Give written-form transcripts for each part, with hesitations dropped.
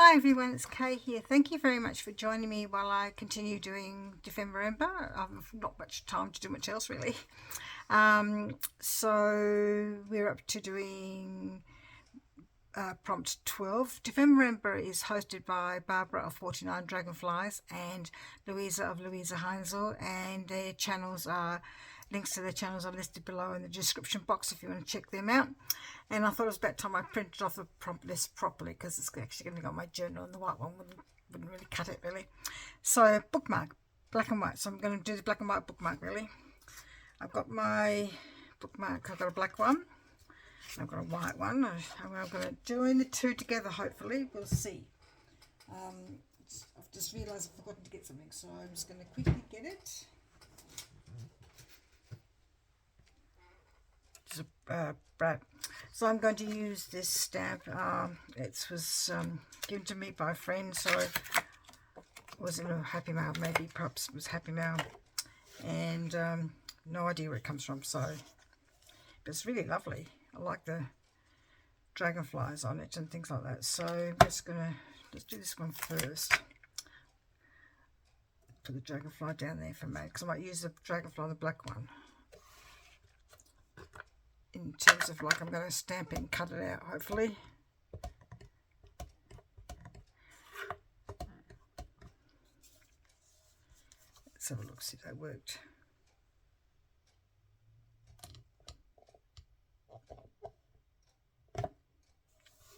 Hi everyone, it's Kay here. Thank you very much for joining me while I continue doing Defember. I've not much time to do much else really. So we're up to doing prompt 12. Defember is hosted by Barbara of 49 Dragonflies and Luisa of Louisa Heinzel, and their channels are links to their channels are listed below in the description box if you want to check them out. And I thought it was about time I printed off the prompt list properly, because it's actually going to go on my journal, and the white one wouldn't really cut it really. So bookmark, black and white. So I'm going to do the black and white bookmark really. I've got my bookmark. I've got a black one. I've got a white one. I'm going to join the two together. Hopefully, we'll see. I've just realised I've forgotten to get something, so I'm just going to quickly get it. So I'm going to use this stamp. It was given to me by a friend, so it was in a Happy Mail, maybe perhaps it was Happy Mail, and no idea where it comes from. So, but it's really lovely. I like the dragonflies on it and things like that. So I'm just gonna do this one first. Put the dragonfly down there for me, because I might use the dragonfly on the black one. In terms of, like, I'm going to stamp it and cut it out, hopefully. Let's have a look, see if that worked.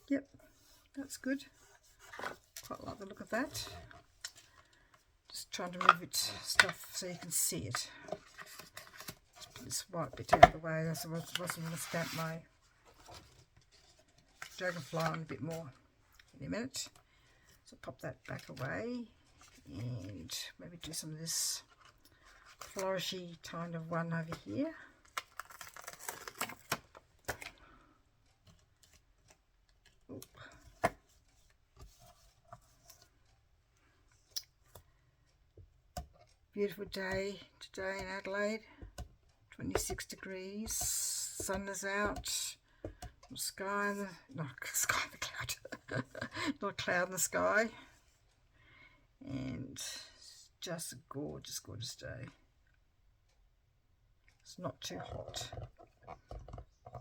Yep, that's good. Quite like the look of that. Just trying to move it stuff so you can see it. This white bit out of the way. That's what I was going to stamp my dragonfly on a bit more in a minute. So pop that back away and maybe do some of this flourishy kind of one over here. Oop. Beautiful day today in Adelaide. 26 degrees, sun is out, sky in the, not sky in the cloud, not a cloud in the sky, and it's just a gorgeous, gorgeous day. It's not too hot.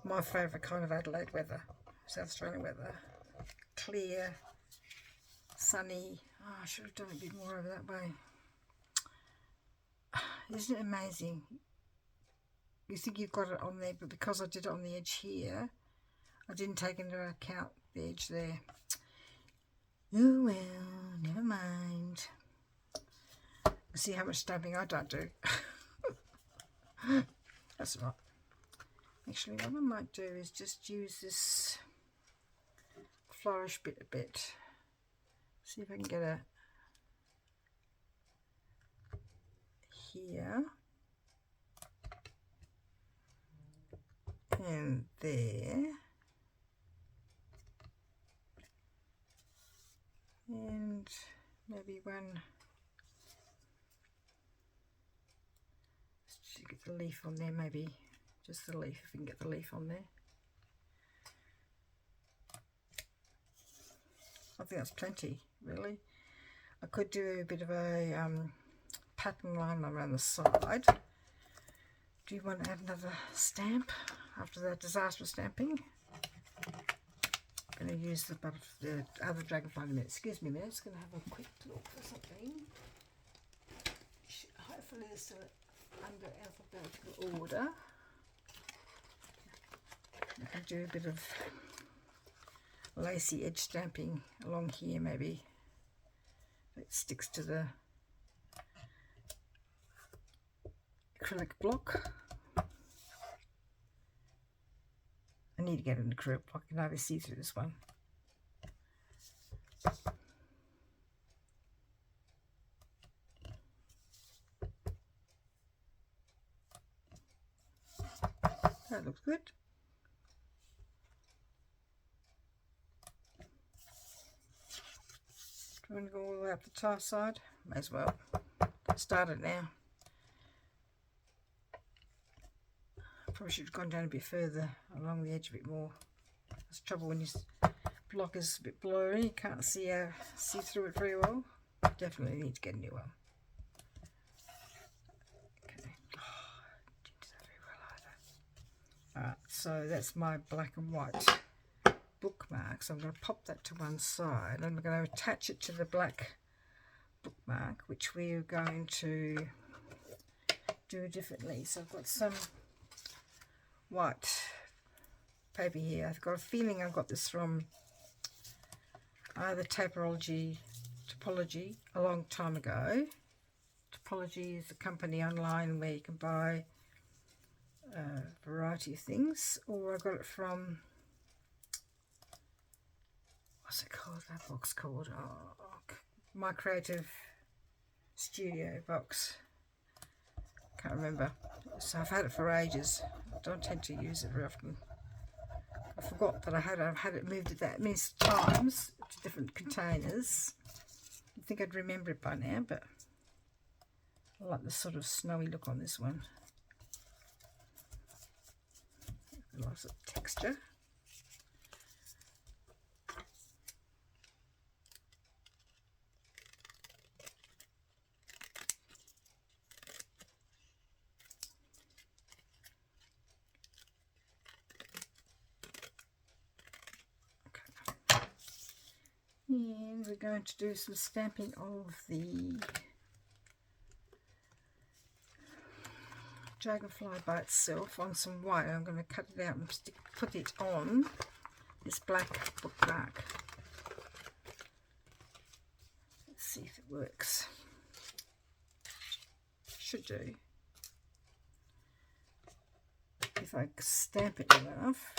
My favourite kind of Adelaide weather, South Australian weather. Clear, sunny. Oh, I should have done a bit more over that way. Isn't it amazing? You think you've got it on there, but because I did it on the edge here, I didn't take into account the edge there. Oh well, never mind. See how much stamping I don't do. That's right. Actually, what I might do is just use this flourish bit a bit. See if I can get a here. And there, and maybe one. Let's get the leaf on there, maybe just the leaf, if we can get the leaf on there. I think that's plenty, really. I could do a bit of a pattern line around the side. Do you want to add another stamp after that disastrous stamping? I'm going to use the other dragonfly in a minute. Excuse me a minute, just going to have a quick look for something. Hopefully it's still under alphabetical order. I can do a bit of lacy edge stamping along here, maybe. It sticks to the acrylic block. I need to get an acrylic block. I can hardly see through this one. That looks good. Do you want to go all the way up the top side? May as well. Start it now. Probably should have gone down a bit further along the edge a bit more. That's the trouble when you block is a bit blurry. You can't see through it very well. Definitely need to get a new one. Okay. Oh, didn't do that very well either. Alright, so that's my black and white bookmark. So I'm going to pop that to one side, and I'm going to attach it to the black bookmark, which we're going to do differently. So I've got some white paper here. I've got a feeling I got this from either Topology a long time ago. Topology is a company online where you can buy a variety of things, or I got it from, what's it called, that box called? Oh, My Creative Studio box. Can't remember. So I've had it for ages. I don't tend to use it very often. I forgot that I've had it moved it that many times to different containers. I think I'd remember it by now, but I like the sort of snowy look on this one. Lots of texture. And we're going to do some stamping of the dragonfly by itself on some white. I'm going to cut it out and put it on this black bookmark. Let's see if it works. Should do. If I stamp it enough.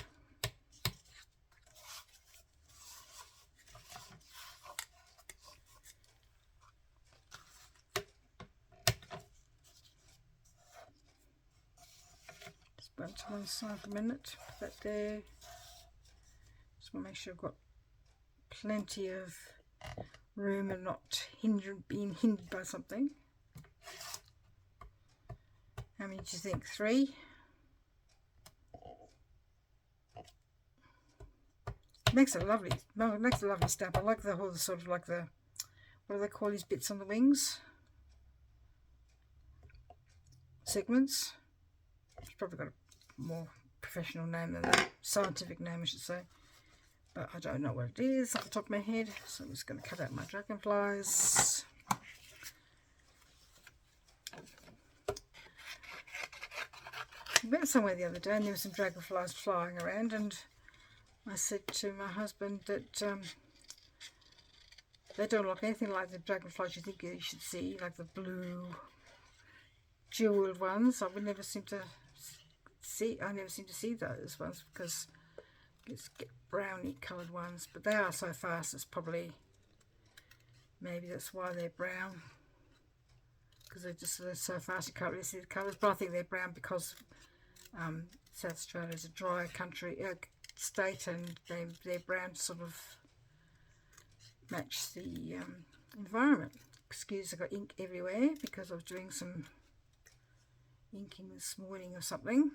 Just to one side for a minute, put that there. Just want to make sure I've got plenty of room and not being hindered by something. How many do you think? 3? Makes a lovely stamp. I like the whole sort of like the, what do they call these bits on the wings? Segments. It's probably got a more professional name than that, scientific name I should say, but I don't know what it is off the top of my head, so I'm just going to cut out my dragonflies. I went somewhere the other day and there were some dragonflies flying around, and I said to my husband that they don't look anything like the dragonflies you think you should see, like the blue jeweled ones. I never seem to see those ones because it's browny coloured ones, but they are so fast. It's probably, maybe that's why they're brown, because they're so fast you can't really see the colours. But I think they're brown because South Australia is a dry state, and they're brown to sort of match the environment. Excuse, I got ink everywhere because I was doing some inking this morning or something.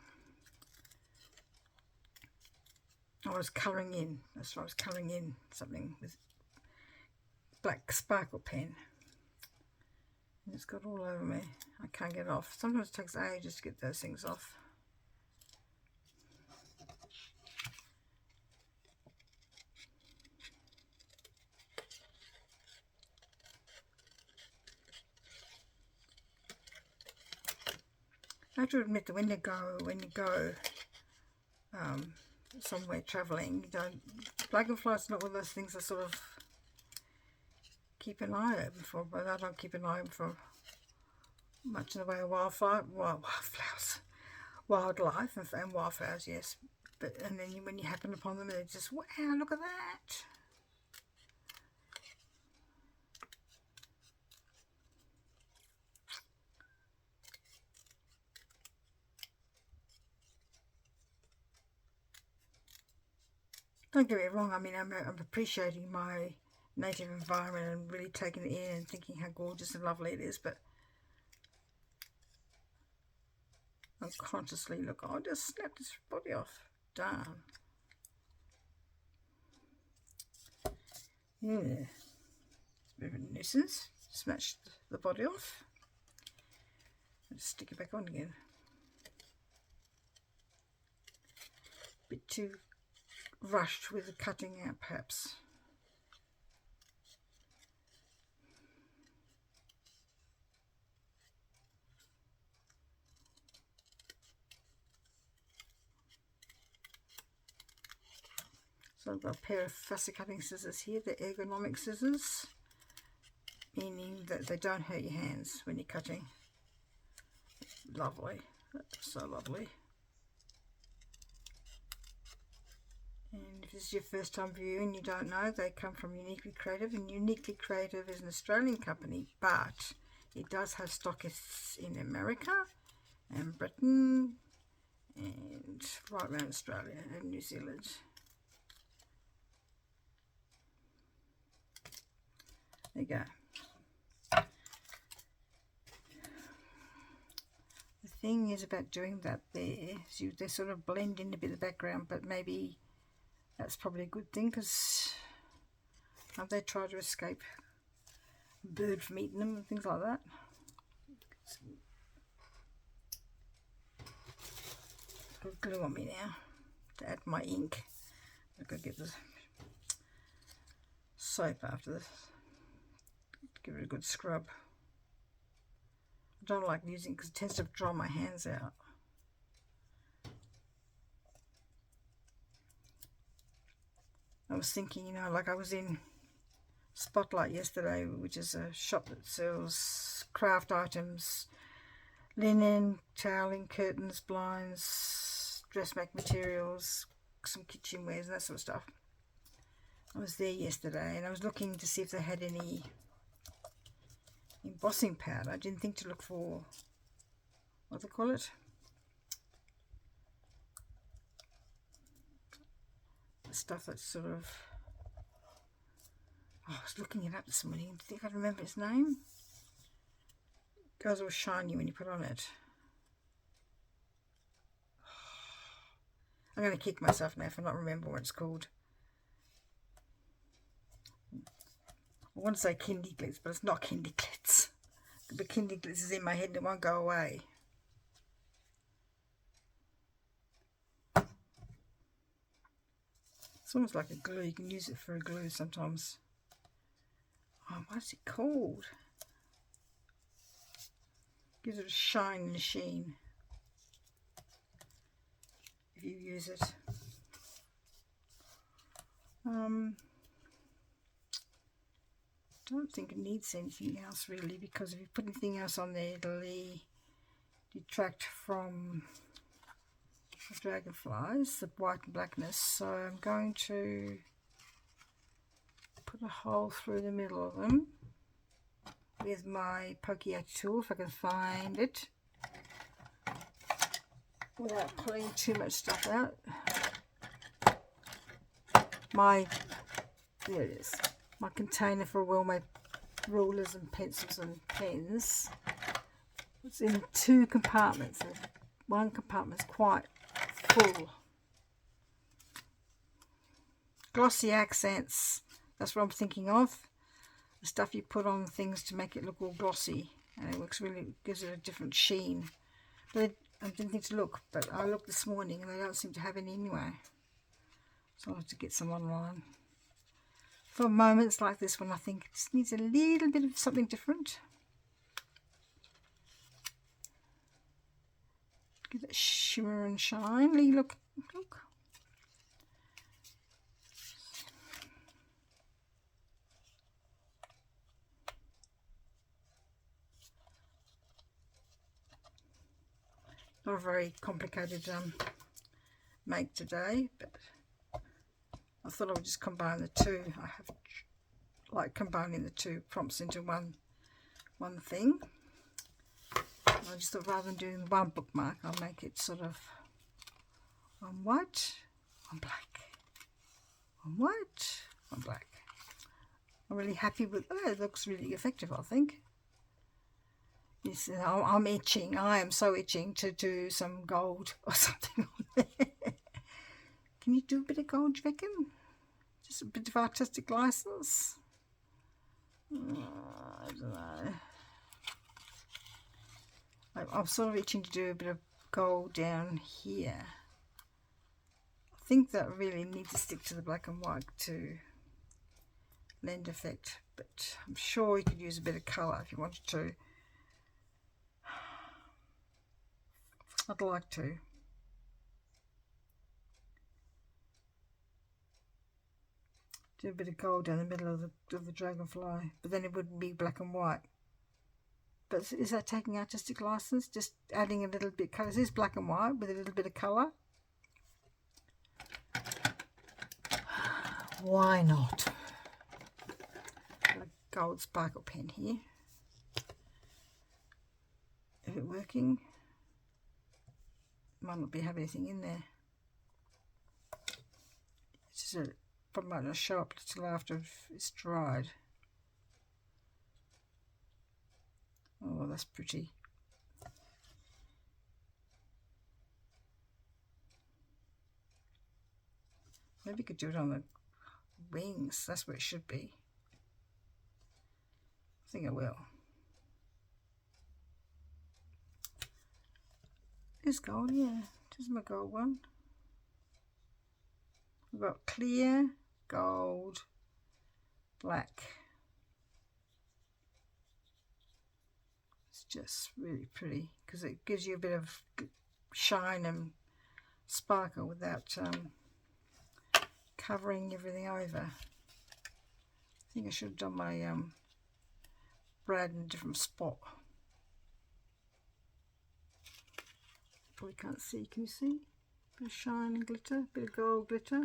I was colouring in. That's right, I was colouring in something with black sparkle pen. And it's got all over me. I can't get it off. Sometimes it takes ages to get those things off. I have to admit that when you go somewhere travelling, dragonflies are not one of those things I sort of keep an eye open for, but I don't keep an eye open for much in the way of wildlife, and wildflowers, yes. But and then when you happen upon them, they're just, wow, look at that. Don't get me wrong, I mean, I'm appreciating my native environment and really taking it in and thinking how gorgeous and lovely it is, but unconsciously, look, I'll just snap this body off. Darn. Yeah, it's a bit of a nuisance. Smash the body off. Just stick it back on again. Bit too rushed with the cutting out, perhaps. So I've got a pair of fussy cutting scissors here, the ergonomic scissors, meaning that they don't hurt your hands when you're cutting. Lovely, that's so lovely. And if this is your first time viewing, you don't know, they come from Uniquely Creative, and Uniquely Creative is an Australian company, but it does have stockists in America and Britain and right around Australia and New Zealand. There you go. The thing is about doing that there, is they sort of blend in a bit of the background, but maybe that's probably a good thing, because they try to escape a bird from eating them and things like that. Got glue on me now to add my ink. I've got to get the soap after this. Give it a good scrub. I don't like using it because it tends to dry my hands out. I was thinking, you know, like I was in Spotlight yesterday, which is a shop that sells craft items, linen, toweling, curtains, blinds, dressmaking materials, some kitchenwares and that sort of stuff. I was there yesterday and I was looking to see if they had any embossing powder. I didn't think to look for, what do they call it? The stuff that's sort of, oh, I was looking it up this morning. I think I remember its name. It goes all shiny when you put on it. I'm going to kick myself now for not remembering what it's called. I want to say Kindy Glitz, but it's not Kindy Glitz. But Kindy Glitz is in my head and it won't go away. It's almost like a glue. You can use it for a glue sometimes. Oh, what's it called? Gives it a shine and a sheen if you use it. Don't think it needs anything else really, because if you put anything else on there, it'll detract from the dragonflies, the white and blackness. So I'm going to put a hole through the middle of them with my pokey out tool, if I can find it, without pulling too much stuff out. There it is. My container for well-made rulers and pencils and pens. It's in 2 compartments. And one compartment's quite full. Glossy accents. That's what I'm thinking of. The stuff you put on things to make it look all glossy, and it looks really, gives it a different sheen. But I didn't think to look, but I looked this morning and they don't seem to have any anyway. So I'll have to get some online. For moments like this when I think it just needs a little bit of something different. Give it shimmer and shine. Look, look. Not a very complicated make today, but I thought I would just combine the two. I have like combining the 2 prompts into one thing. I just thought rather than doing one bookmark, I'll make it sort of one white, one black, one white, one black. I'm really happy with, oh, it looks really effective, I think. Yes, I'm itching. I am so itching to do some gold or something on there. Can you do a bit of gold, do you reckon? Just a bit of artistic license. I don't know. I'm sort of itching to do a bit of gold down here. I think that really needs to stick to the black and white to lend effect, but I'm sure you could use a bit of colour if you wanted to. I'd like to. Do a bit of gold down the middle of the dragonfly, but then it wouldn't be black and white. But is that taking artistic license? Just adding a little bit colour. This is black and white with a little bit of colour. Why not? Got a gold sparkle pen here. Is it working? Might not have anything in there. It's just probably might not show up until after it's dried. Oh, that's pretty. Maybe you could do it on the wings. That's where it should be. I think I will. It's gold, yeah. This is my gold one. We've got clear, gold, black. It's just really pretty because it gives you a bit of shine and sparkle without covering everything over. I think I should have done my brad in a different spot. Probably can't see. Can you see? Bit of shine and glitter, bit of gold glitter.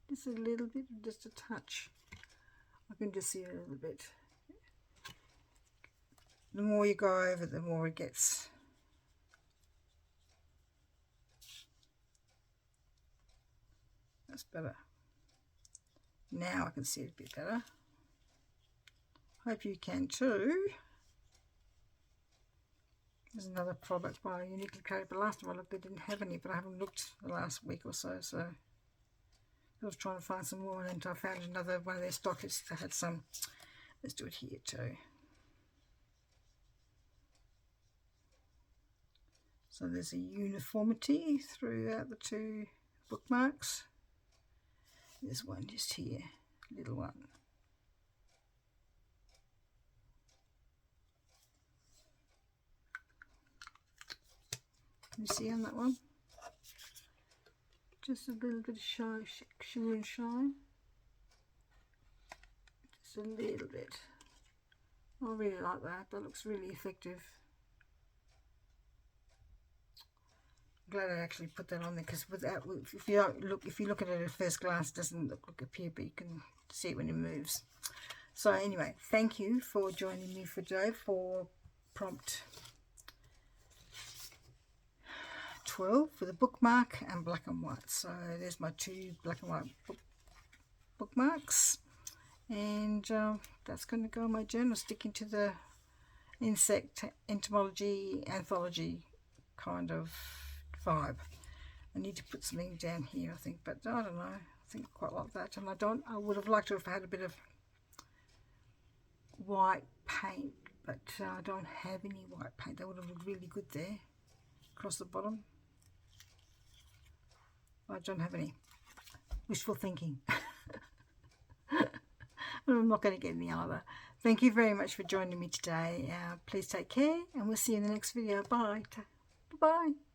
Just a little bit, just a touch. I can just see a little bit. The more you go over, the more it gets. That's better. Now I can see it a bit better. Hope you can too. There's another product by Uniquely Created, but last time I looked they didn't have any, but I haven't looked the last week or so, so I was trying to find some more and I found another one of their stockists that had some. Let's do it here too. So there's a uniformity throughout the two bookmarks. There's one just here, little one. Can you see on that one? Just a little bit of shine, shimmer and shine. Just a little bit. I really like that. That looks really effective. I'm glad I actually put that on there because without, if you look at it at first glance, it doesn't look appear, but you can see it when it moves. So anyway, thank you for joining me for today for prompt 12 for the bookmark and black and white. So there's my two black and white bookmarks, and that's going to go in my journal, sticking to the insect entomology anthology kind of vibe. I need to put something down here, I think, but I don't know. I think I quite like that, and I would have liked to have had a bit of white paint, but I don't have any white paint. That would have looked really good there across the bottom. I don't have any. Wishful thinking. I'm not going to get any either. Thank you very much for joining me today. Please take care, and we'll see you in the next video. Bye. Bye-bye.